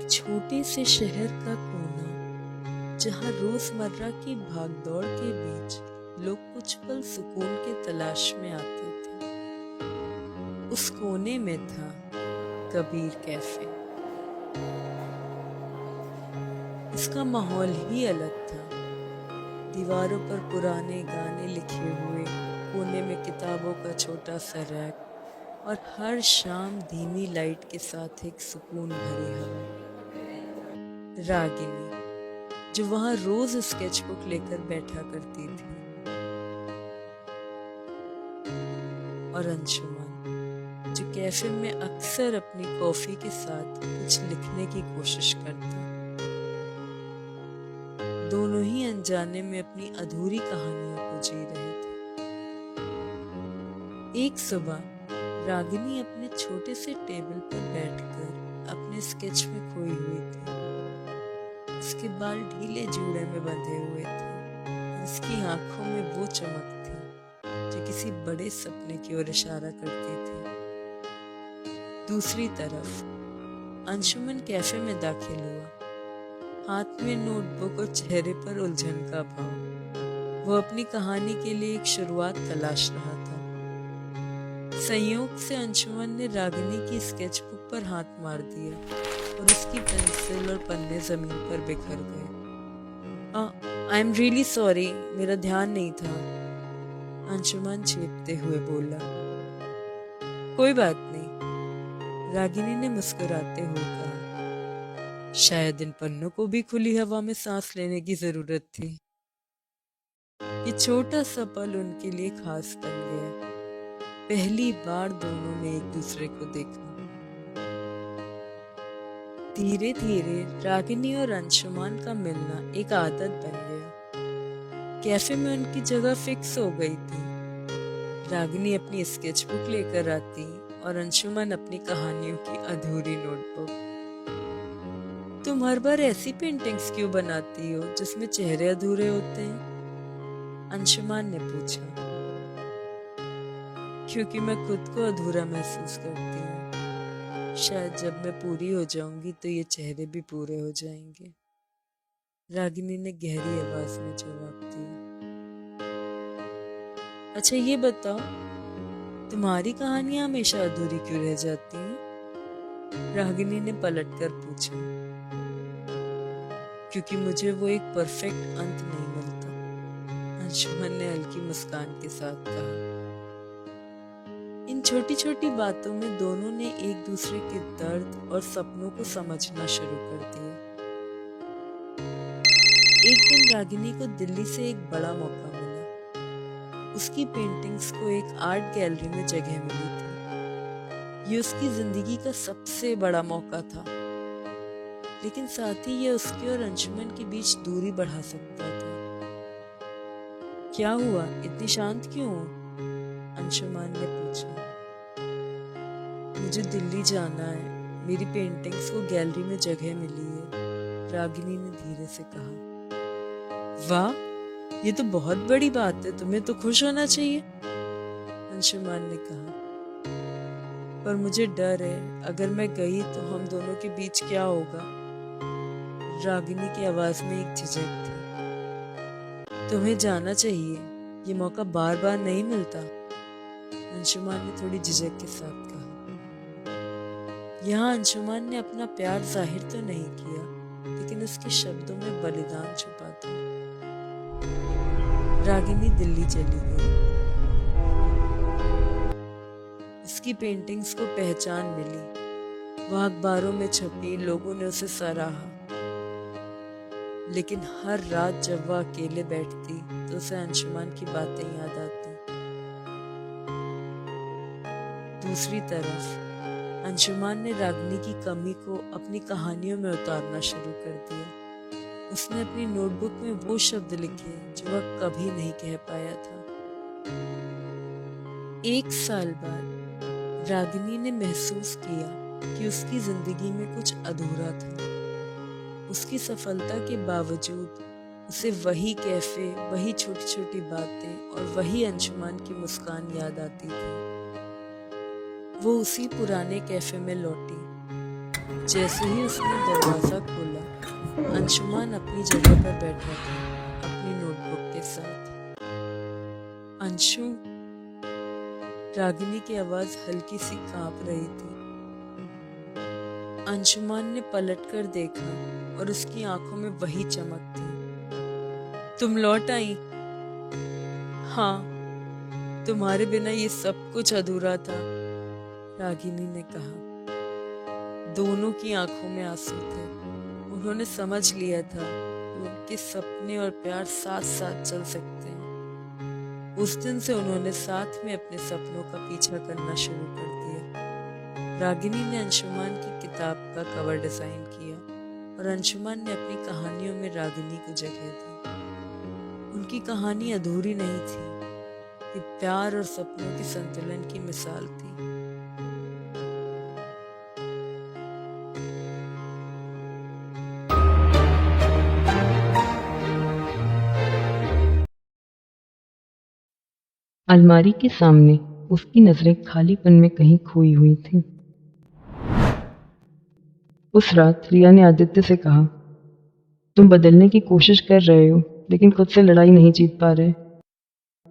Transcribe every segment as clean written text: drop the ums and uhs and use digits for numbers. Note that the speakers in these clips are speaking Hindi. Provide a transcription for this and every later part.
एक छोटे से शहर का कोना जहाँ रोजमर्रा की भागदौड़ के बीच लोग कुछ पल सुकून के तलाश में आते थे। उस कोने में था कबीर कैफे। इसका माहौल ही अलग था। दीवारों पर पुराने गाने लिखे हुए, कोने में किताबों का छोटा सा रैक और हर शाम धीमी लाइट के साथ एक सुकून भरी हवा। रागिनी जो वहां रोज स्केचबुक लेकर बैठा करती थी, और अंशुमन जो कैफे में अक्सर अपनी कॉफी के साथ कुछ लिखने की कोशिश करता। दोनों ही अनजाने में अपनी अधूरी कहानियों को जी रहे थे। एक सुबह रागिनी अपने छोटे से टेबल पर बैठकर अपने स्केच में खोई हुई थी। उसके बाल ढीले जूड़े में बंधे हुए थे और उसकी आंखों में वो चमक थी जो किसी बड़े सपने की ओर इशारा करती थी। दूसरी तरफ अंशुमन कैफे में दाखिल हुआ, हाथ में नोटबुक और चेहरे पर उलझन का भाव। वो अपनी कहानी के लिए एक शुरुआत तलाश रहा था। संयोग से अंशुमन ने रागिनी की स्केचबुक पर हाथ मार दिया और उसकी पेंसिल और पन्ने जमीन पर बिखर गए। आई एम रियली सॉरी, मेरा ध्यान नहीं था, अंशुमन चीखते हुए बोला। कोई बात नहीं, रागिनी ने मुस्कुराते हुए कहा। शायद इन पन्नों को भी खुली हवा में सांस लेने की जरूरत थी। ये छोटा सा पल उनके लिए खास बन गया। पहली बार दोनों ने एक दूसरे को देखा। धीरे धीरे रागिनी और अंशुमान का मिलना एक आदत बन गया। कैफे में उनकी जगह फिक्स हो गई थी। रागिनी अपनी स्केचबुक लेकर आती और अंशुमान अपनी कहानियों की अधूरी नोटबुक। तुम हर बार ऐसी पेंटिंग्स क्यों बनाती हो जिसमें चेहरे अधूरे होते हैं? अंशुमान ने पूछा। क्योंकि मैं खुद को अधूरा महसूस करती हूँ। शायद जब मैं पूरी हो जाऊंगी तो ये चेहरे भी पूरे हो जाएंगे, रागिनी ने गहरी आवाज में जवाब दिया। अच्छा ये बताओ, तुम्हारी कहानियां हमेशा अधूरी क्यों रह जाती हैं? रागिनी ने पलटकर पूछा। क्योंकि मुझे वो एक परफेक्ट अंत नहीं मिलता, अंशुमन ने हल्की मुस्कान के साथ कहा। इन छोटी छोटी बातों में दोनों ने एक दूसरे के दर्द और सपनों को समझना शुरू कर दिया। एक दिन रागिनी को दिल्ली से एक बड़ा मौका मिला। उसकी पेंटिंग्स को एक आर्ट गैलरी में जगह मिली थी। ये उसकी जिंदगी का सबसे बड़ा मौका था, लेकिन साथ ही ये उसके और अंशुमन के बीच दूरी बढ़ा सकता था। क्या हुआ, इतनी शांत क्यों हो? अंशुमान ने पूछा। मुझे दिल्ली जाना है, मेरी पेंटिंग्स को गैलरी में जगह मिली है, रागिनी ने धीरे से कहा। वाह, ये तो बहुत बड़ी बात है, तुम्हें तो खुश होना चाहिए, अंशुमान ने कहा। पर मुझे डर है, अगर मैं गई तो हम दोनों के बीच क्या होगा? रागिनी की आवाज में एक झिझक थी। तुम्हें जाना चाहिए, ये मौका बार बार नहीं मिलता, अंशुमान ने थोड़ी झिझक के साथ कहा। यहाँ अंशुमान ने अपना प्यार जाहिर तो नहीं किया, लेकिन उसके शब्दों में बलिदान छुपा था। रागिनी दिल्ली चली गई। उसकी पेंटिंग्स को पहचान मिली, वह अखबारों में छपी, लोगों ने उसे सराहा। लेकिन हर रात जब वह अकेले बैठती तो उसे अंशुमान की बातें याद आती। दूसरी तरफ अंशुमान ने रागिनी की कमी को अपनी कहानियों में उतारना शुरू कर दिया। उसने अपनी नोटबुक में वो शब्द लिखे जो वह कभी नहीं कह पाया था। 1 साल बाद रागिनी ने महसूस किया कि उसकी जिंदगी में कुछ अधूरा था। उसकी सफलता के बावजूद उसे वही कैफे, वही छोटी छोटी बातें और वही अंशुमान की मुस्कान याद आती थी। वो उसी पुराने कैफे में लौटी, जैसे ही उसने दरवाज़ा खोला, अंशुमान अपनी जगह पर बैठा था, अपनी नोटबुक के साथ। अंशु, रागिनी की आवाज़ हल्की सी कांप रही थी। अंशुमान ने पलटकर देखा और उसकी आंखों में वही चमक थी। तुम लौट आई? हाँ, तुम्हारे बिना ये सब कुछ अधूरा था, रागिनी ने कहा। दोनों की आंखों में आंसू थे। उन्होंने समझ लिया था कि उनके सपने और प्यार साथ साथ चल सकते हैं। उस दिन से उन्होंने साथ में अपने सपनों का पीछा करना शुरू कर दिया। रागिनी ने अंशुमान की किताब का कवर डिजाइन किया और अंशुमान ने अपनी कहानियों में रागिनी को जगह दी। उनकी कहानी अधूरी नहीं थी, ये प्यार और सपनों के संतुलन की मिसाल थी। अलमारी के सामने उसकी नजरें खालीपन में कहीं खोई हुई थीं। उस रात रिया ने आदित्य से कहा, तुम बदलने की कोशिश कर रहे हो लेकिन खुद से लड़ाई नहीं जीत पा रहे।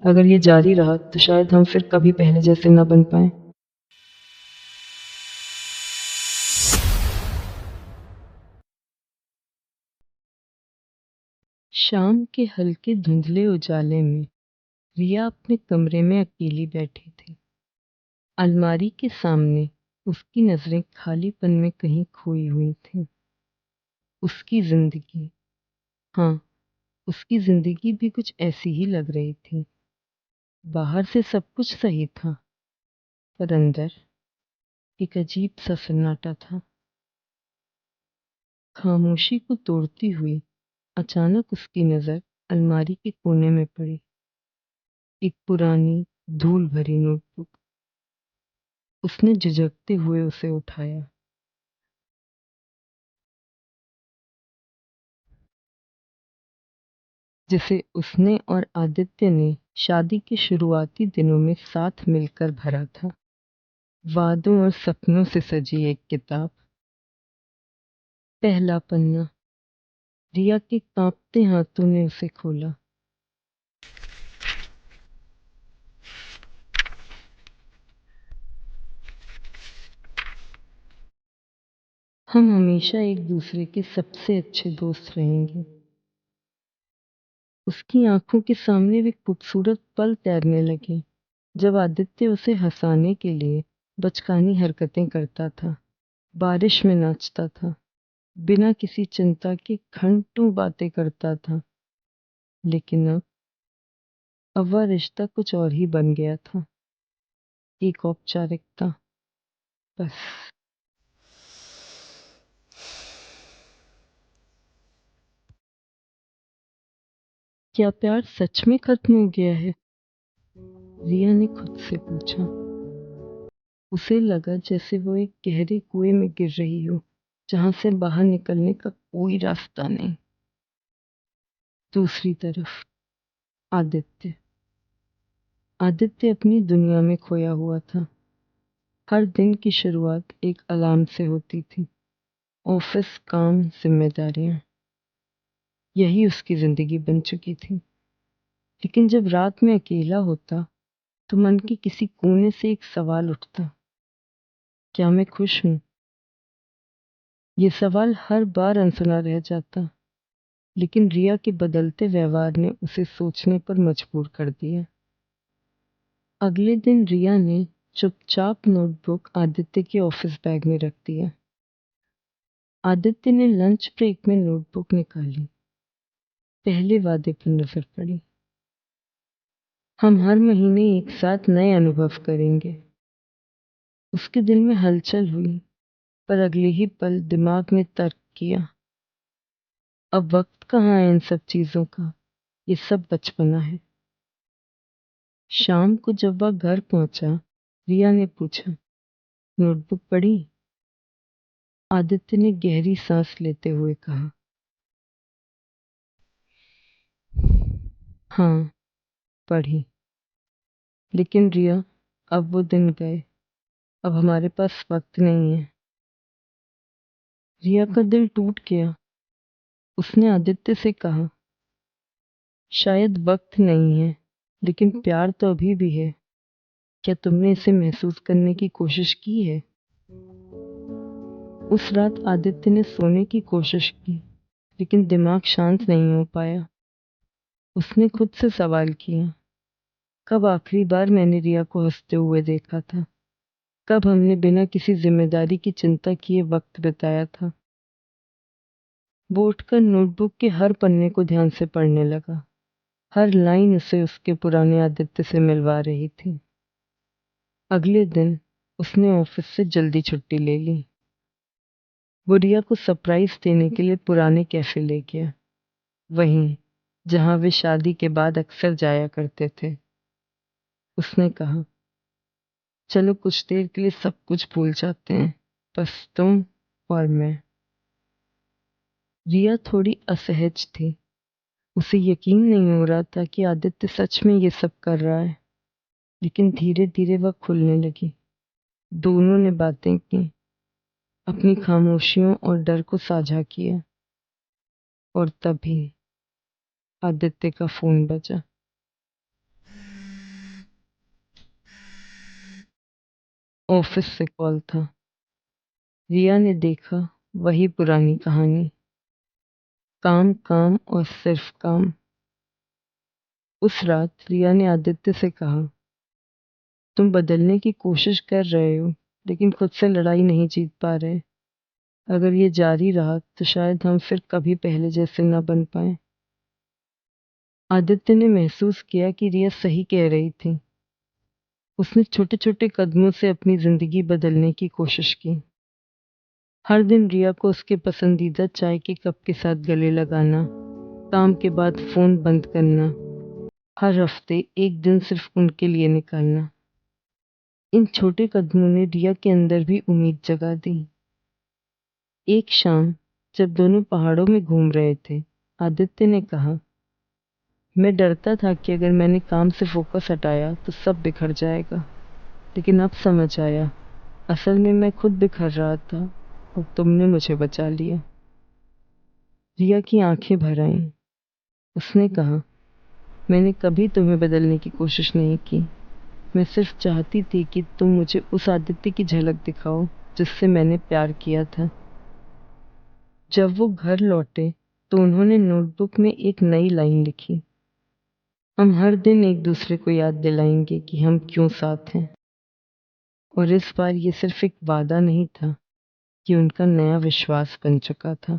अगर ये जारी रहा तो शायद हम फिर कभी पहले जैसे न बन पाए। शाम के हल्के धुंधले उजाले में रिया अपने कमरे में अकेली बैठी थी। अलमारी के सामने उसकी नजरें खालीपन में कहीं खोई हुई थीं। उसकी जिंदगी, हाँ, उसकी जिंदगी भी कुछ ऐसी ही लग रही थी। बाहर से सब कुछ सही था, पर अंदर एक अजीब सा सन्नाटा था। खामोशी को तोड़ती हुई अचानक उसकी नजर अलमारी के कोने में पड़ी। एक पुरानी धूल भरी नोटबुक। उसने झिझकते हुए उसे उठाया। जिसे उसने और आदित्य ने शादी के शुरुआती दिनों में साथ मिलकर भरा था। वादों और सपनों से सजी एक किताब। पहला पन्ना। रिया के कांपते हाथों ने उसे खोला। हम हमेशा एक दूसरे के सबसे अच्छे दोस्त रहेंगे। उसकी आंखों के सामने वे खूबसूरत पल तैरने लगे जब आदित्य उसे हंसाने के लिए बचकानी हरकतें करता था, बारिश में नाचता था, बिना किसी चिंता के घंटों बातें करता था। लेकिन अब वह रिश्ता कुछ और ही बन गया था। एक औपचारिकता, बस। क्या प्यार सच में खत्म हो गया है? रिया ने खुद से पूछा। उसे लगा जैसे वो एक गहरे कुएं में गिर रही हो, जहां से बाहर निकलने का कोई रास्ता नहीं। दूसरी तरफ आदित्य। आदित्य अपनी दुनिया में खोया हुआ था। हर दिन की शुरुआत एक अलार्म से होती थी। ऑफिस, काम, जिम्मेदारियां, यही उसकी जिंदगी बन चुकी थी। लेकिन जब रात में अकेला होता तो मन के किसी कोने से एक सवाल उठता, क्या मैं खुश हूं? ये सवाल हर बार अनसुना रह जाता, लेकिन रिया के बदलते व्यवहार ने उसे सोचने पर मजबूर कर दिया। अगले दिन रिया ने चुपचाप नोटबुक आदित्य के ऑफिस बैग में रख दिया। आदित्य ने लंच ब्रेक में नोटबुक निकाली, पहले वादे पर नजर पड़ी। हम हर महीने एक साथ नए अनुभव करेंगे। उसके दिल में हलचल हुई, पर अगले ही पल दिमाग ने तर्क किया, अब वक्त कहाँ है इन सब चीजों का, ये सब बचपना है। शाम को जब वह घर पहुंचा, रिया ने पूछा, नोटबुक पढ़ी? आदित्य ने गहरी सांस लेते हुए कहा, हाँ, पढ़ी। लेकिन रिया, अब वो दिन गए। अब हमारे पास वक्त नहीं है। रिया का दिल टूट गया। उसने आदित्य से कहा, शायद वक्त नहीं है, लेकिन प्यार तो अभी भी है। क्या तुमने इसे महसूस करने की कोशिश की है? उस रात आदित्य ने सोने की कोशिश की, लेकिन दिमाग शांत नहीं हो पाया। उसने खुद से सवाल किया, कब आखिरी बार मैंने रिया को हंसते हुए देखा था? कब हमने बिना किसी जिम्मेदारी की चिंता किए वक्त बिताया था? वो उठकर नोटबुक के हर पन्ने को ध्यान से पढ़ने लगा। हर लाइन उसे उसके पुराने आदित्य से मिलवा रही थी। अगले दिन उसने ऑफिस से जल्दी छुट्टी ले ली। वो रिया को सरप्राइज देने के लिए पुराने कैफे ले गया, वहीं जहां वे शादी के बाद अक्सर जाया करते थे। उसने कहा, चलो कुछ देर के लिए सब कुछ भूल जाते हैं, बस तुम और मैं। रिया थोड़ी असहज थी। उसे यकीन नहीं हो रहा था कि आदित्य सच में ये सब कर रहा है, लेकिन धीरे धीरे वह खुलने लगी। दोनों ने बातें की, अपनी खामोशियों और डर को साझा किया। और तभी आदित्य का फोन बजा। ऑफिस से कॉल था। रिया ने देखा, वही पुरानी कहानी, काम काम और सिर्फ काम। उस रात रिया ने आदित्य से कहा, तुम बदलने की कोशिश कर रहे हो, लेकिन खुद से लड़ाई नहीं जीत पा रहे। अगर ये जारी रहा तो शायद हम फिर कभी पहले जैसे न बन पाए। आदित्य ने महसूस किया कि रिया सही कह रही थी। उसने छोटे छोटे कदमों से अपनी जिंदगी बदलने की कोशिश की। हर दिन रिया को उसके पसंदीदा चाय के कप के साथ गले लगाना, काम के बाद फोन बंद करना, हर हफ्ते एक दिन सिर्फ उनके लिए निकालना। इन छोटे कदमों ने रिया के अंदर भी उम्मीद जगा दी। एक शाम जब दोनों पहाड़ों में घूम रहे थे, आदित्य ने कहा, मैं डरता था कि अगर मैंने काम से फोकस हटाया तो सब बिखर जाएगा, लेकिन अब समझ आया, असल में मैं खुद बिखर रहा था और तुमने मुझे बचा लिया। रिया की आंखें भर आईं। उसने कहा, मैंने कभी तुम्हें बदलने की कोशिश नहीं की। मैं सिर्फ चाहती थी कि तुम मुझे उस आदित्य की झलक दिखाओ जिससे मैंने प्यार किया था। जब वो घर लौटे तो उन्होंने नोटबुक में एक नई लाइन लिखी, हम हर दिन एक दूसरे को याद दिलाएंगे कि हम क्यों साथ हैं। और इस बार ये सिर्फ एक वादा नहीं था, ये उनका नया विश्वास बन चुका था।